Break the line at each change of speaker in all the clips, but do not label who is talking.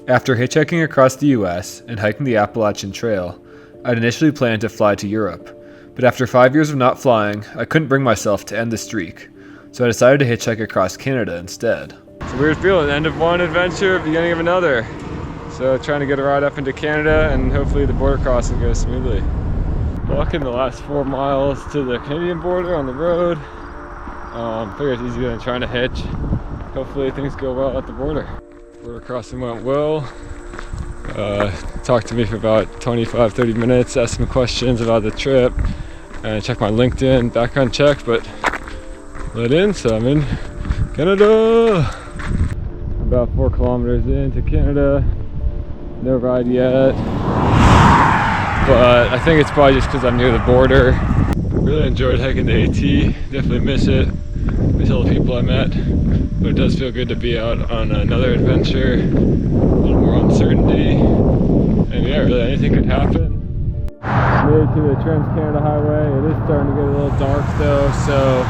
After hitchhiking across the US and hiking the Appalachian Trail, I'd initially planned to fly to Europe, but after 5 years of not flying, I couldn't bring myself to end the streak, so I decided to hitchhike across Canada instead. It's a weird feeling, end of one adventure, beginning of another. So trying to get a ride up into Canada and hopefully the border crossing goes smoothly. Walking the last 4 miles to the Canadian border on the road. Figure it's easier than trying to hitch. Hopefully things go well at the border. Border crossing went well. Talked to me for about 25-30 minutes, asked some questions about the trip, and checked my LinkedIn background check, but let in, so I'm in Canada. About 4 kilometers into Canada. No ride yet, but I think it's probably just because I'm near the border. Really enjoyed hiking the AT, definitely miss it, miss all the people I met, but it does feel good to be out on another adventure, a little more uncertainty, and yeah, really anything could happen. Made it to the Trans-Canada Highway. It is starting to get a little dark though, so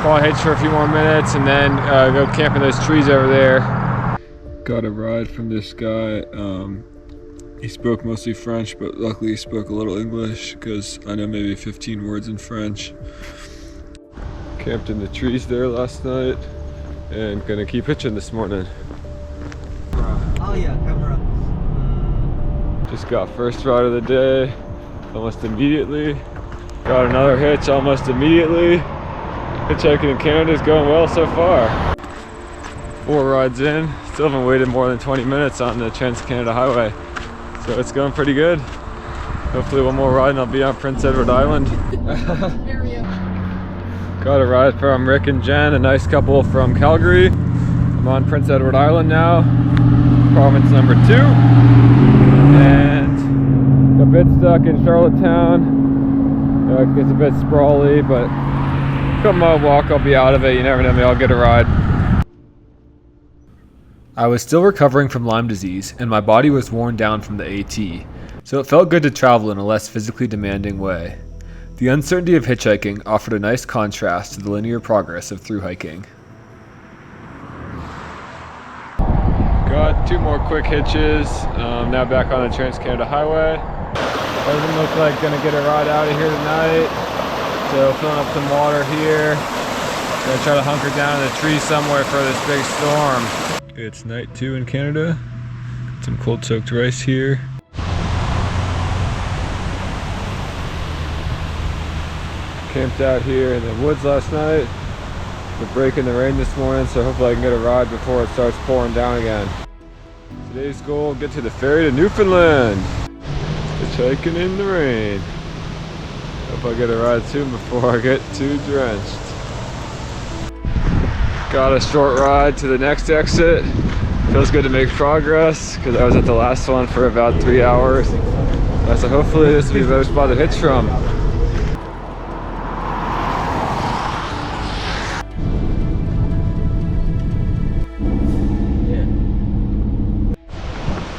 probably hitch for a few more minutes and then go camp in those trees over there. Got a ride from this guy. He spoke mostly French, but luckily he spoke a little English because I know maybe 15 words in French. Camped in the trees there last night and gonna keep hitching this morning.
Oh yeah, camera.
Just got first ride of the day almost immediately. Got another hitch almost immediately. Hitchhiking in Canada is going well so far. 4 rides in, still haven't waited more than 20 minutes on the Trans-Canada Highway. So it's going pretty good. Hopefully one more ride and I'll be on Prince Edward Island. Got a ride from Rick and Jen, a nice couple from Calgary. I'm on Prince Edward Island now, province number 2. And a bit stuck in Charlottetown. It's a bit sprawly, but a couple mile walk, I'll be out of it. You never know, maybe I'll get a ride. I was still recovering from Lyme disease and my body was worn down from the AT, so it felt good to travel in a less physically demanding way. The uncertainty of hitchhiking offered a nice contrast to the linear progress of through hiking. Got 2 more quick hitches, now back on the Trans-Canada Highway. Doesn't look like gonna get a ride out of here tonight, so filling up some water here. Gonna try to hunker down in the trees somewhere for this big storm. It's night 2 in Canada. Some cold soaked rice here. Camped out here in the woods last night. We're breaking the rain this morning, so hopefully I can get a ride before it starts pouring down again. Today's goal, get to the ferry to Newfoundland. Hitchhiking in the rain. Hope I get a ride soon before I get too drenched. Got a short ride to the next exit. Feels good to make progress because I was at the last one for about 3 hours. So hopefully this will be a better spot to hitch from.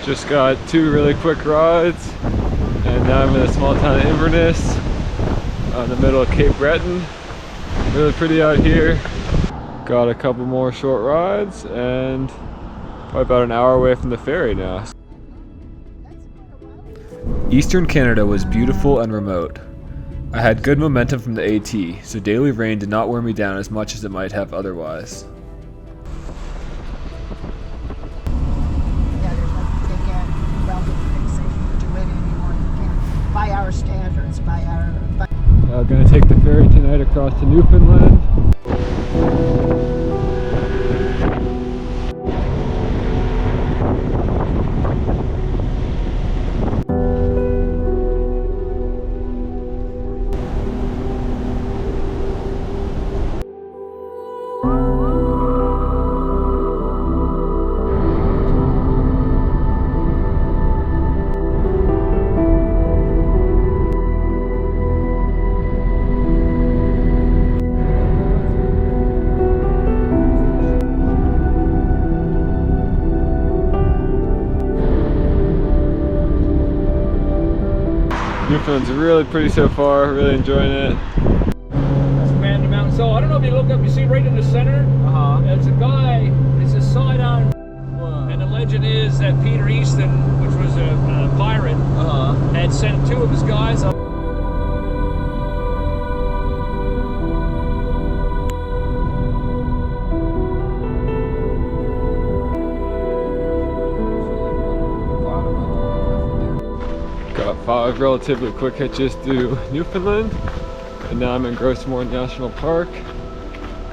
Just got 2 really quick rides and now I'm in a small town of Inverness in the middle of Cape Breton. Really pretty out here. Got a couple more short rides and probably about an hour away from the ferry now. Eastern Canada was beautiful and remote. I had good momentum from the AT, so daily rain did not wear me down as much as it might have otherwise.
Yeah, there's nothing they can't do it anymore. You can't. By our standards, by our.
Gonna take the ferry tonight across to Newfoundland. Newfoundland's really pretty so far, really enjoying it.
That's Man the Mountain. So I don't know if you look up, you see right in the center? It's a guy, it's a side on, and the legend is is that Peter Easton, which was a pirate, had sent 2 of his guys up.
Got 5 relatively quick hitches through Newfoundland, and now I'm in Grossmore National Park.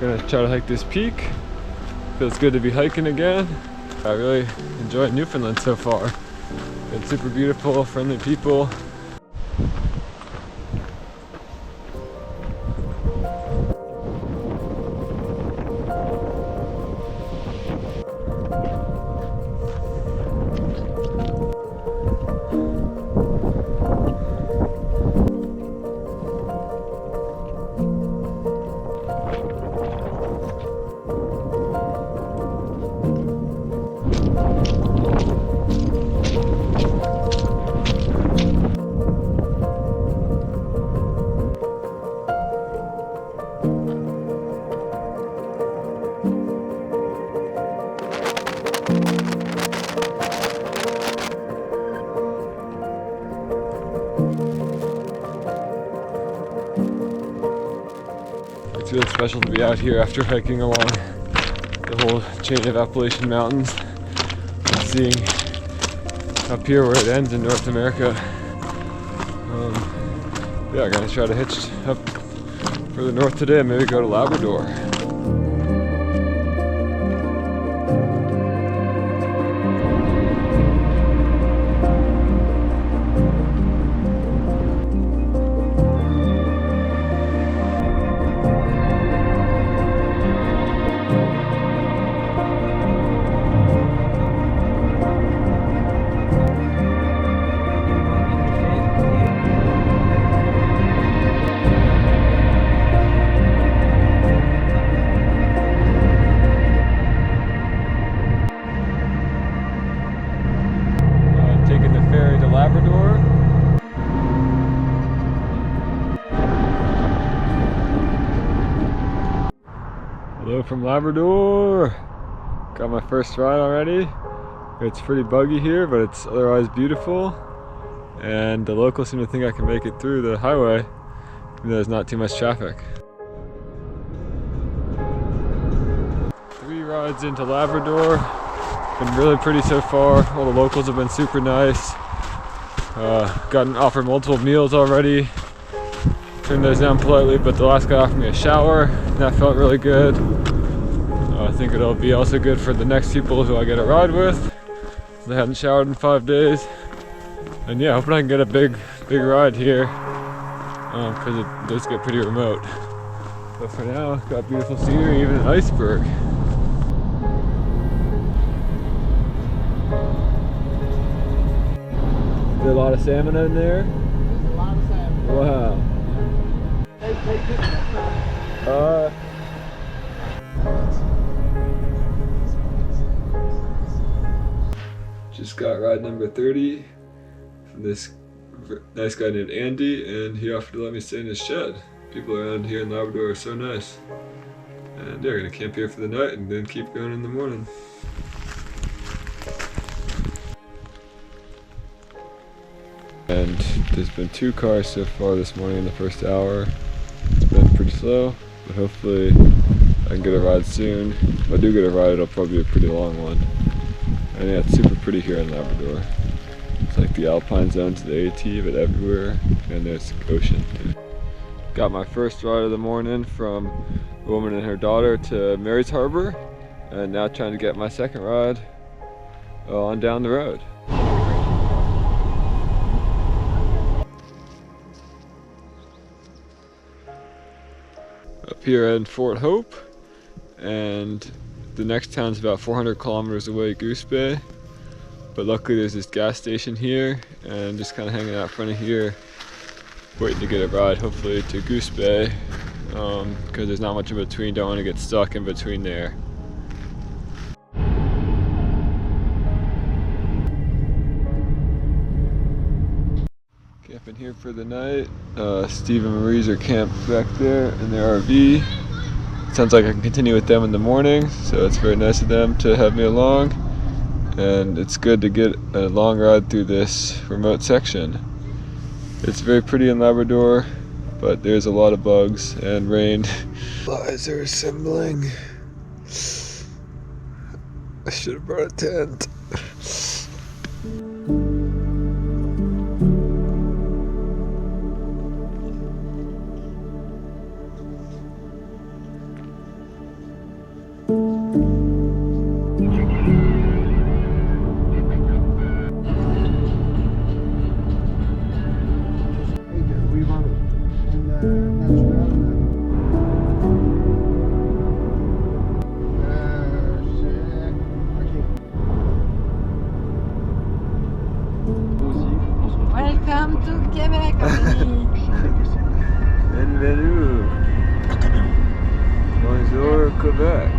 Gonna try to hike this peak. Feels good to be hiking again. I really enjoyed Newfoundland so far. It's super beautiful, friendly people. It's really special to be out here after hiking along the whole chain of Appalachian Mountains and seeing up here where it ends in North America. Yeah, I'm gonna try to hitch up further north today and maybe go to Labrador. Labrador. Hello from Labrador. Got my first ride already. It's pretty buggy here, but it's otherwise beautiful. And the locals seem to think I can make it through the highway, even though there's not too much traffic. 3 rides into Labrador. Been really pretty so far. All the locals have been super nice. Gotten offered multiple meals already. Turned those down politely, but the last guy offered me a shower, and that felt really good. I think it'll be also good for the next people who I get a ride with. They hadn't showered in 5 days. And yeah, hoping I can get a big ride here, because it does get pretty remote. But for now, it's got beautiful scenery, even an iceberg. Is there a lot of salmon in there?
There's a lot of salmon.
Wow. Just got ride number 30 from this nice guy named Andy, and he offered to let me stay in his shed. People around here in Labrador are so nice. And yeah, we're gonna camp here for the night and then keep going in the morning. And there's been 2 cars so far this morning in the first hour. It's been pretty slow, but hopefully I can get a ride soon. If I do get a ride, it'll probably be a pretty long one. And yeah, it's super pretty here in Labrador. It's like the alpine zone to the AT, but everywhere, and there's ocean too. Got my first ride of the morning from a woman and her daughter to Mary's Harbor, and now trying to get my second ride on down the road. Up here in Fort Hope, and the next town's about 400 kilometers away, Goose Bay. But luckily there's this gas station here, and just kind of hanging out front of here, waiting to get a ride, hopefully to Goose Bay, because there's not much in between. Don't want to get stuck in between there. Camping here for the night. Steve and Marie's are camped back there in their RV. Sounds like I can continue with them in the morning, so it's very nice of them to have me along. and it's good to get a long ride through this remote section. It's very pretty in Labrador, but there's a lot of bugs and rain. Flies are assembling. I should have brought a tent.
Welcome to Quebec, Anthony.
Bienvenue. Bonjour, Quebec.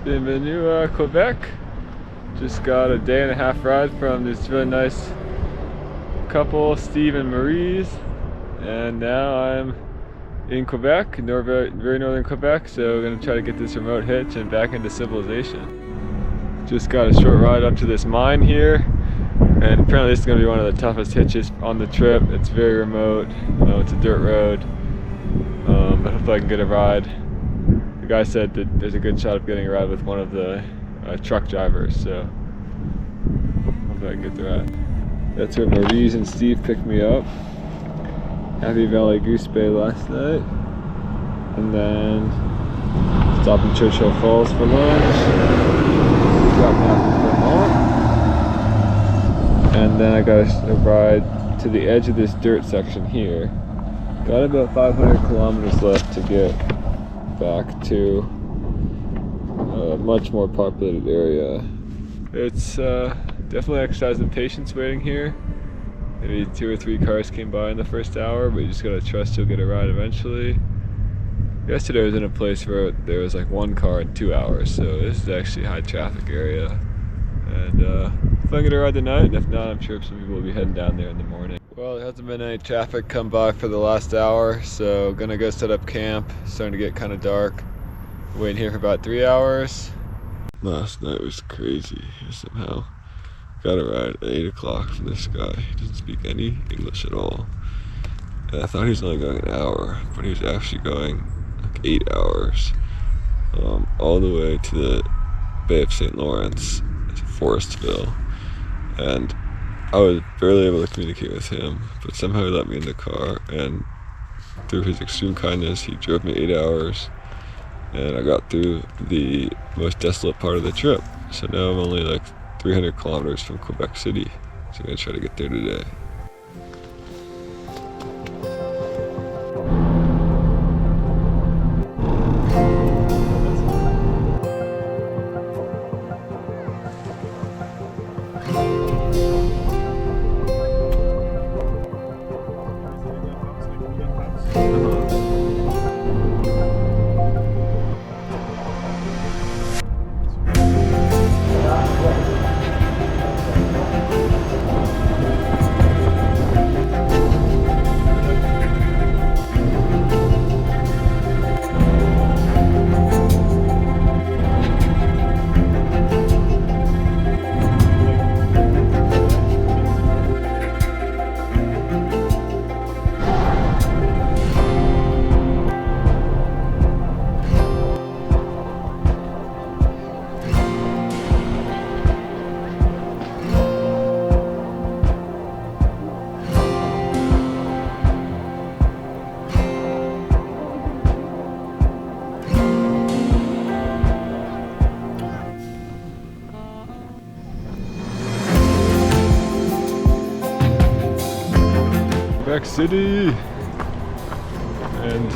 Bienvenue, Quebec. Just got a day and a half ride from this really nice couple, Steve and Marie's, and now I'm in Quebec, very northern Quebec, so we're going to try to get this remote hitch and back into civilization. Just got a short ride up to this mine here, and apparently this is going to be one of the toughest hitches on the trip. It's very remote, it's a dirt road, but hopefully I can get a ride. The guy said that there's a good shot of getting a ride with one of the truck drivers, so hopefully I can get the ride. That's where Maurice and Steve picked me up. Happy Valley Goose Bay last night, and then stopped in Churchill Falls for lunch, dropped me off at Vermont, and then I got a ride to the edge of this dirt section here. Got about 500 kilometers left to get back to a much more populated area. It's definitely exercising patience waiting here. Maybe 2 or 3 cars came by in the first hour, but you just gotta trust you'll get a ride eventually. Yesterday I was in a place where there was like 1 car in 2 hours, so this is actually a high traffic area. And if I get a ride tonight, and if not, I'm sure some people will be heading down there in the morning. Well, there hasn't been any traffic come by for the last hour, so gonna go set up camp. It's starting to get kind of dark. Waiting here for about 3 hours. Last night was crazy. Somehow got a ride at 8 o'clock from this guy. He doesn't speak any English at all. And I thought he was only going an hour, but he was actually going like 8 hours. All the way to the Bay of St. Lawrence, to Forestville. And I was barely able to communicate with him, but somehow he let me in the car, and through his extreme kindness, he drove me 8 hours, and I got through the most desolate part of the trip. So now I'm only like 300 kilometers from Quebec City, so I'm gonna try to get there today. Quebec City, and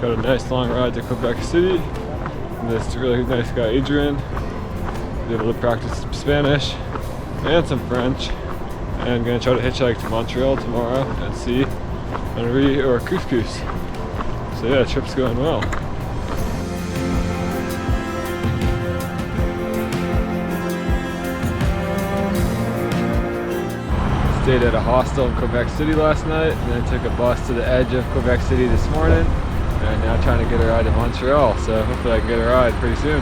got a nice long ride to Quebec City. And this really nice guy Adrian was able to practice some Spanish and some French, and I'm gonna try to hitchhike to Montreal tomorrow and see Henri or Couscous. So yeah, the trip's going well. Stayed at a hostel in Quebec City last night, and then took a bus to the edge of Quebec City this morning, and I'm now trying to get a ride to Montreal, so hopefully I can get a ride pretty soon.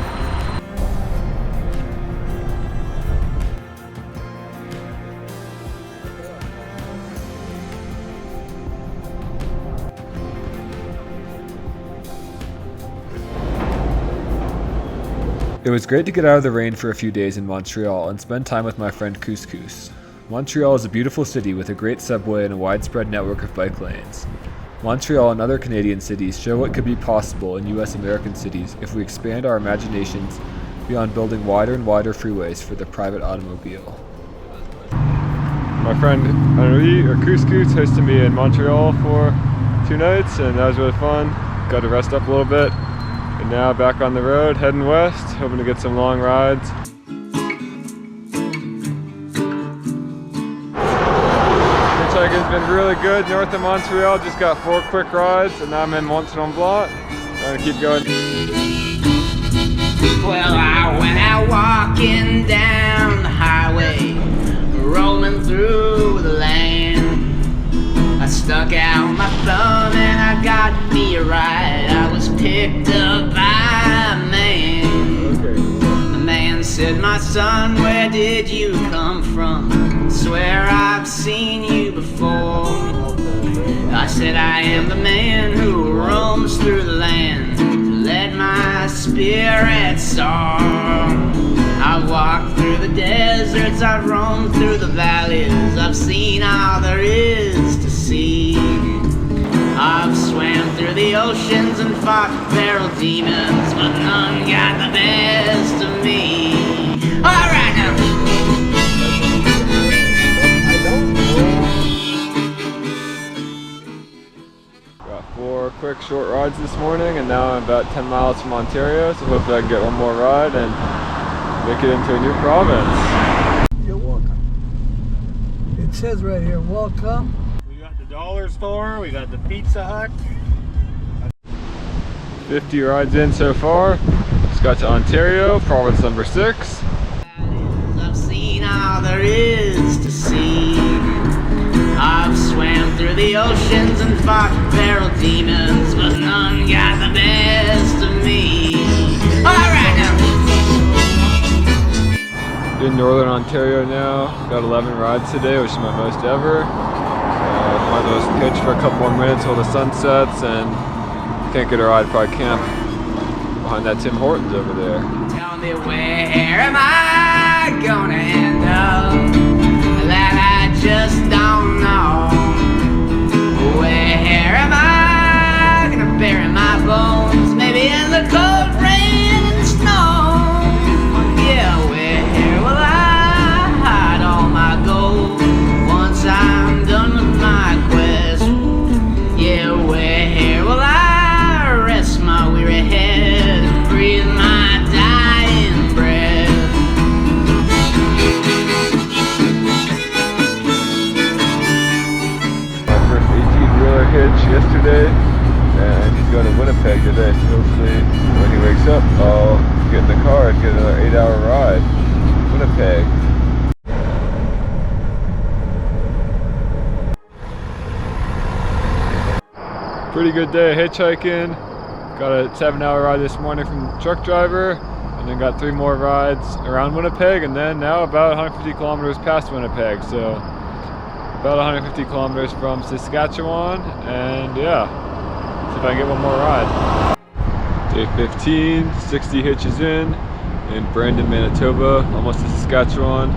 It was great to get out of the rain for a few days in Montreal and spend time with my friend Couscous. Montreal is a beautiful city with a great subway and a widespread network of bike lanes. Montreal and other Canadian cities show what could be possible in US American cities if we expand our imaginations beyond building wider and wider freeways for the private automobile. My friend Henri, or Couscous, hosted me in Montreal for 2 nights, and that was really fun. Got to rest up a little bit. And now back on the road, heading west, hoping to get some long rides. Hitchhiking's been really good north of Montreal. Just got 4 quick rides, and now I'm in Mont-Tremblant. Trying to keep going.
Well, I went out walking down the highway, rolling through the land. I stuck out my thumb and I got me a ride. I was picked up by a man. The man said, "My son, where did you come from? Swear I've seen you before." I said, "I am the man who roams through the land to let my spirit soar. I've walked through the deserts, I've roamed through the valleys, I've seen all there is to see. I've swam through the oceans and fought feral demons, but none got the best of me." All right now.
Got 4 quick short rides this morning, and now I'm about 10 miles from Ontario, so hopefully I can get one more ride and make it into a new province.
You're welcome. It says right here, welcome.
We got the dollar store, we got the Pizza Hut.
50 rides in so far. Just got to Ontario, province number 6.
I've seen all there is to see. I've swam through the oceans and fought feral demons, but none got the best of me. All right now.
In northern Ontario now. Got 11 rides today, which is my most ever. Might as well pitch for a couple more minutes while the sun sets, and can't get a ride, probably camp behind that Tim Hortons over there.
Tell me, where am I gonna end up? That I just don't know. Where am I gonna bury my bones? Maybe in the cold rain and snow. Yeah, where will I hide all my gold once I'm done with my quest? Yeah, where will I rest my weary head and breathe my dying breath?
My first 18-wheeler hitch yesterday, and he's going to Winnipeg today, so hopefully when he wakes up I'll get in the car and get another 8-hour ride. Winnipeg. Pretty good day hitchhiking. Got a 7-hour ride this morning from the truck driver, and then got 3 more rides around Winnipeg, and then now about 150 kilometers past Winnipeg, so about 150 kilometers from Saskatchewan, and yeah, see if I can get one more ride. Day 15, 60 hitches in Brandon, Manitoba, almost to Saskatchewan.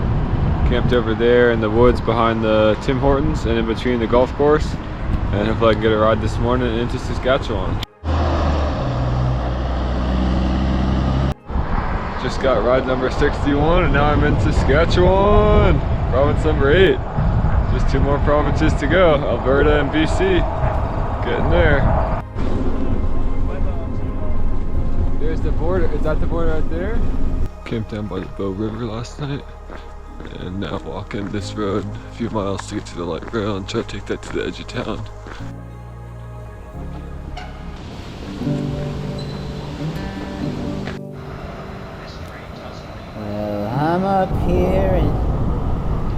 Camped over there in the woods behind the Tim Hortons and in between the golf course, and hopefully I can get a ride this morning into Saskatchewan. Just got ride number 61, and now I'm in Saskatchewan, province number 8. Just 2 more provinces to go, Alberta and BC. Getting there. There's the border. Is that the border right there? Camped down by the Bow River last night, and now walking this road a few miles to get to the light rail and try to take that to the edge of town.
Well, I'm up here in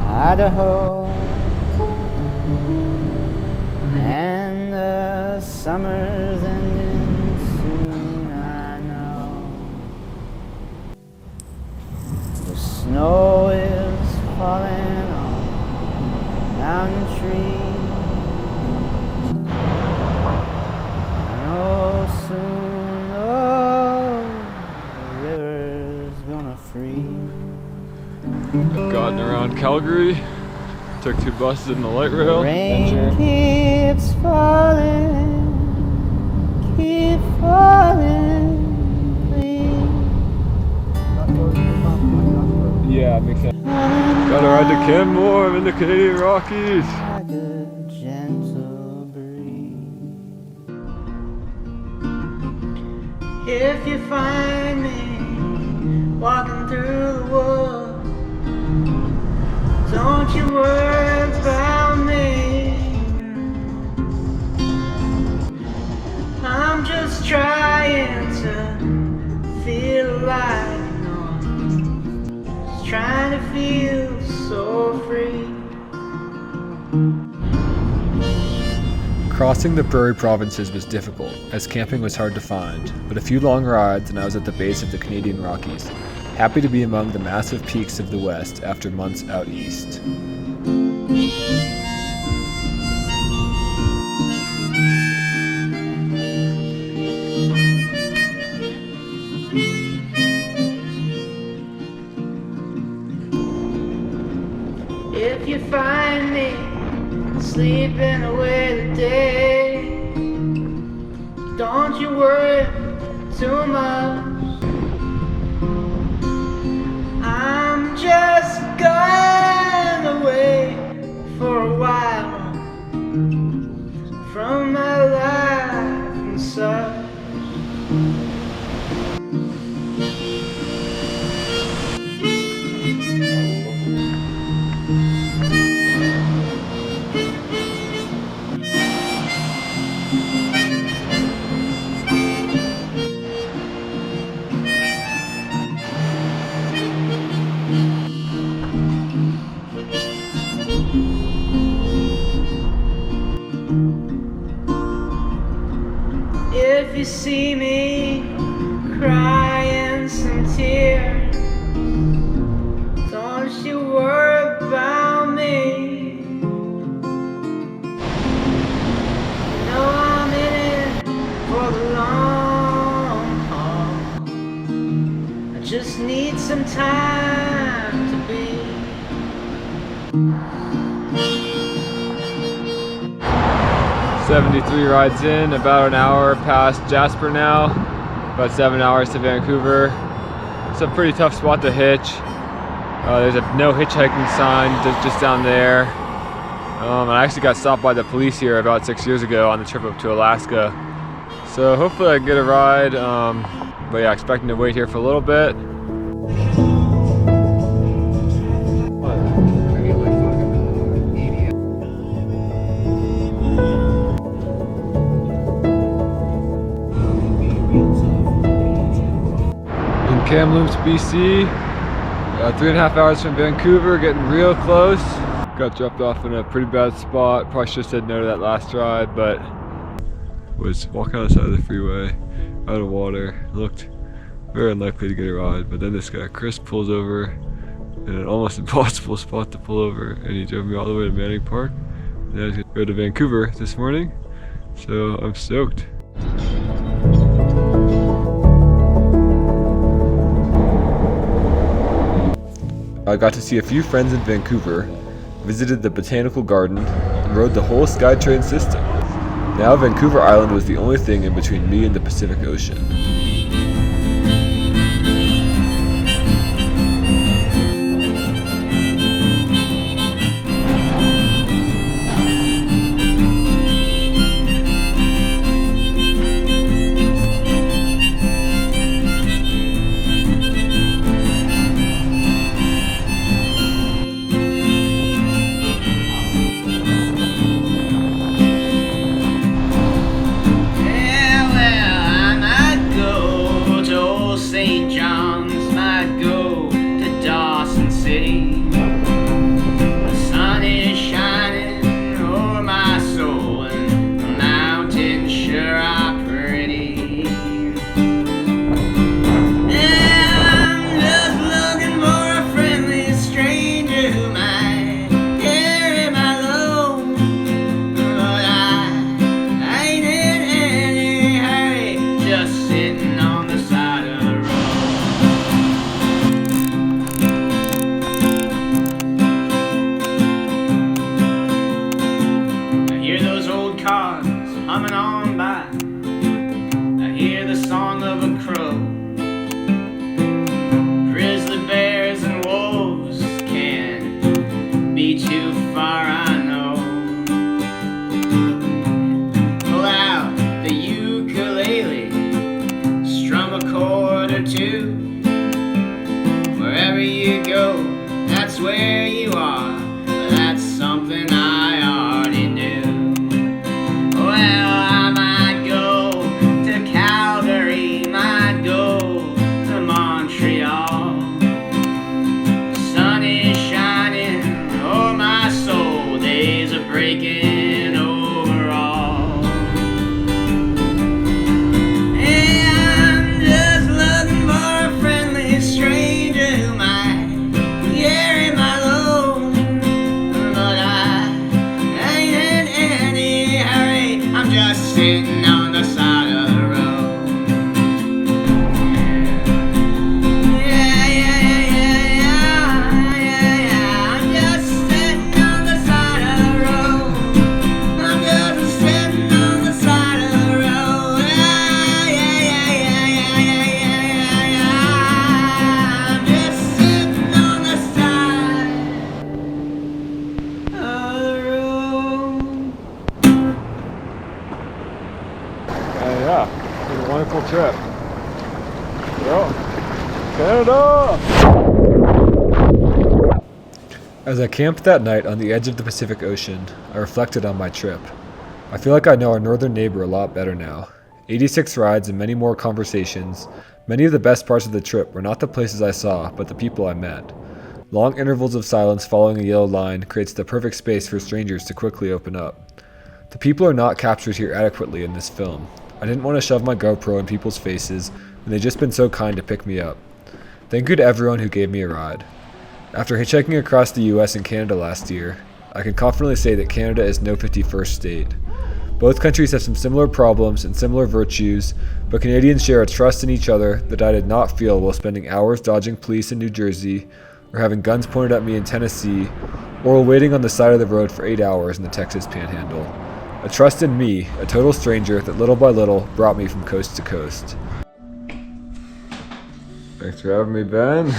Idaho,
summer's ending soon, I know. The snow is falling on mountain trees. I know soon the river's gonna freeze.
I've gotten around Calgary, took 2 buses in the light rail.
Rain keeps falling, keep falling, please.
Yeah, it makes sense. Got to ride to Canmore, I'm in the Canadian Rockies.
Like a gentle breeze. If you find me walking through the woods, don't you worry about me. I'm just trying to feel alive, you know. Just trying to feel so free.
Crossing the Prairie provinces was difficult, as camping was hard to find, but a few long rides and I was at the base of the Canadian Rockies, happy to be among the massive peaks of the West after months out east.
If you find me sleeping away the day, don't you worry too much. I'm just going away for a while from my life and such. If you see me crying some tears, don't you worry about me. You know I'm in it for the long haul. I just need some time to be.
73 rides in, about an hour past Jasper now, about 7 hours to Vancouver. It's a pretty tough spot to hitch. There's a no hitchhiking sign just down there. I actually got stopped by the police here about 6 years ago on the trip up to Alaska. So hopefully I can get a ride, but yeah, expecting to wait here for a little bit. Kamloops, BC, 3.5 hours from Vancouver, getting real close. Got dropped off in a pretty bad spot. Probably should have said no to that last ride, but was walking on the side of the freeway, out of water. Looked very unlikely to get a ride, but then this guy Chris pulls over in an almost impossible spot to pull over, and he drove me all the way to Manning Park. And I was gonna go to Vancouver this morning, so I'm stoked.
I got to see a few friends in Vancouver, visited the Botanical Garden, and rode the whole SkyTrain system. Now Vancouver Island was the only thing in between me and the Pacific Ocean.
Yeah, well, I might go humming on by. I hear the song of a crow. Grizzly bears and wolves can't be too far, I know. Pull out the ukulele, strum a chord or two. Wherever you go, that's where you are. That's something I already knew. Well, I might go to Calgary, might go to Montreal. The sun is shining o'er my soul, days are breaking overall. Hey, I'm just looking for a friendly stranger who might carry my load, but I ain't in any hurry. I'm just sitting on the side of the road. Yeah, yeah, yeah, yeah, yeah, yeah. I'm just sitting on the side of the road. I'm just sitting on the side of the road. Yeah, yeah, yeah, yeah, yeah, yeah, yeah, yeah. I'm just sitting on the side of the road.
Yeah, it was a wonderful trip. Well, Canada!
As I camped that night on the edge of the Pacific Ocean, I reflected on my trip. I feel like I know our northern neighbor a lot better now. 86 rides and many more conversations. Many of the best parts of the trip were not the places I saw, but the people I met. Long intervals of silence following a yellow line creates the perfect space for strangers to quickly open up. The people are not captured here adequately in this film. I didn't want to shove my GoPro in people's faces, and they've just been so kind to pick me up. Thank you to everyone who gave me a ride. After hitchhiking across the US and Canada last year, I can confidently say that Canada is no 51st state. Both countries have some similar problems and similar virtues, but Canadians share a trust in each other that I did not feel while spending hours dodging police in New Jersey, or having guns pointed at me in Tennessee, or while waiting on the side of the road for 8 hours in the Texas Panhandle. A trust in me, a total stranger that little by little brought me from coast to coast.
Thanks for having me, Ben.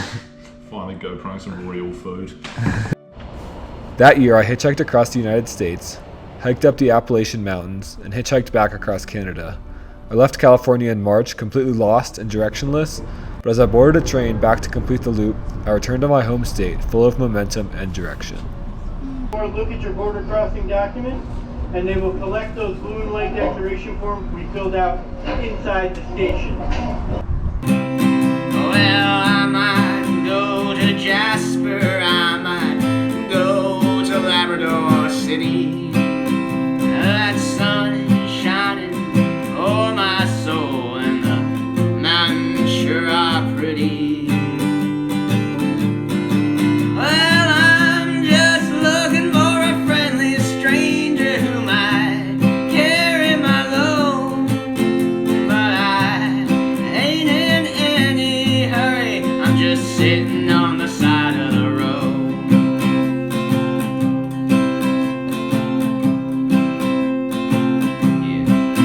Finally GoProing some real food.
That year I hitchhiked across the United States, hiked up the Appalachian Mountains, and hitchhiked back across Canada. I left California in March completely lost and directionless, but as I boarded a train back to complete the loop, I returned to my home state full of momentum and direction.
Look at your border crossing document, and they will collect those blue and white declaration forms we filled out inside the station.
Well, I might go to Jasper, I might go to Labrador City.